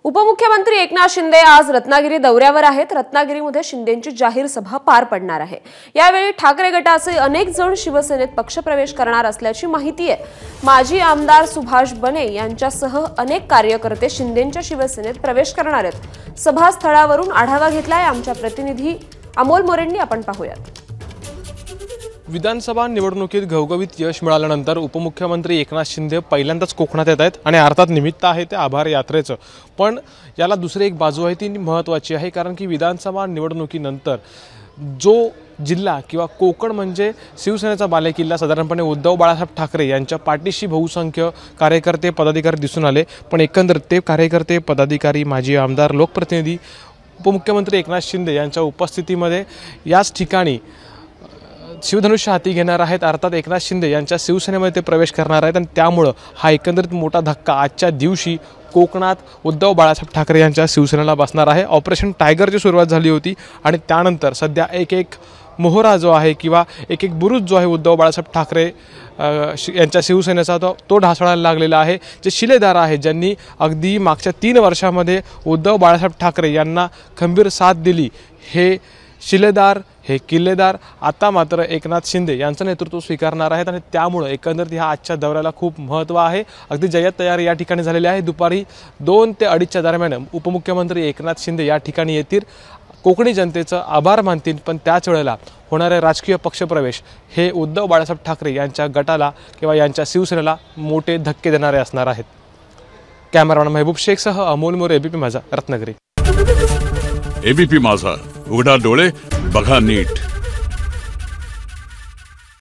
उपमुख्यमंत्री एकनाथ शिंदे आज रत्नागिरी दौऱ्यावर आहेत। रत्नागिरीमध्ये शिंदेंची जाहीर सभा पार पडणार आहे। यावेळी ठाकरे गटाचे अनेक जण शिवसेनेत पक्षप्रवेश करणार असल्याची माहिती आहे। माजी आमदार सुभाष बने यांच्यासह अनेक कार्यकर्ते शिंदेंच्या शिवसेनेत प्रवेश करणार आहेत। सभास्थळावरून आढावा घेतलाय आमच्या प्रतिनिधी अमोल मोरेंनी। आपण पाहूयात। विधानसभा निवडणुकीत घवघवीत यश मिळाल्यानंतर उपमुख्यमंत्री एकनाथ शिंदे पहिल्यांदाच कोकणात येत आहेत आणि अर्थात निमित्त आहे ते आभार यात्रेचं। पण याला दुसरी एक बाजू आहे ती महत्त्वाची आहे, कारण की विधानसभा निवडणुकीनंतर जो जिल्हा किंवा कोकण म्हणजे शिवसेनेचा बालेकिल्ला साधारणपणे उद्धव बाळासाहेब ठाकरे यांच्या पाठीशी बहुसंख्य कार्यकर्ते पदाधिकारी दिसून आले। पण एकंदरीत ते कार्यकर्ते पदाधिकारी माजी आमदार लोकप्रतिनिधी उपमुख्यमंत्री एकनाथ शिंदे यांच्या उपस्थितीमध्ये याच ठिकाणी शिवधनुष्य हाती घेणार आहेत। अर्थात एकनाथ शिंदे यांच्या शिवसेनेमध्ये ते प्रवेश करणार आहेत आणि त्यामुळे हा एकंदरीत मोठा धक्का आजच्या दिवशी कोकणात उद्धव बाळासाहेब ठाकरे यांच्या शिवसेनेला बसणार आहे। ऑपरेशन टायगरची सुरुवात झाली होती आणि त्यानंतर सध्या एक मोहरा जो आहे किंवा एक बुरुज जो आहे उद्धव बाळासाहेब ठाकरे यांच्या शिवसेनेचा तो ढासळायला लागलेला आहे। जे शिलेदार आहे ज्यांनी अगदी मागच्या 3 वर्षामध्ये उद्धव बाळासाहेब ठाकरे यांना खंबीर साथ दिली, हे शिलेदार हे किल्लेदार आता मात्र एकनाथ शिंदे यांचं नेतृत्व स्वीकारणार आहेत आणि त्यामुळे एकंदरीत ह्या आजच्या दौऱ्याला खूप महत्त्व आहे। अगदी जय्यत तयारी या ठिकाणी झालेली आहे। दुपारी 2 ते 2:30च्या दरम्यान उपमुख्यमंत्री एकनाथ शिंदे या ठिकाणी येतील, कोकणी जनतेचं आभार मानतील, पण त्याच वेळेला होणारे राजकीय पक्षप्रवेश हे उद्धव बाळासाहेब ठाकरे यांच्या गटाला किंवा यांच्या शिवसेनेला मोठे धक्के देणारे असणार आहेत। कॅमेरामॅन महबूब शेखसह अमोल मोरे, एबीपी माझा, रत्नागिरी। एबीपी माझा, उघडा डोळे बघा नीट।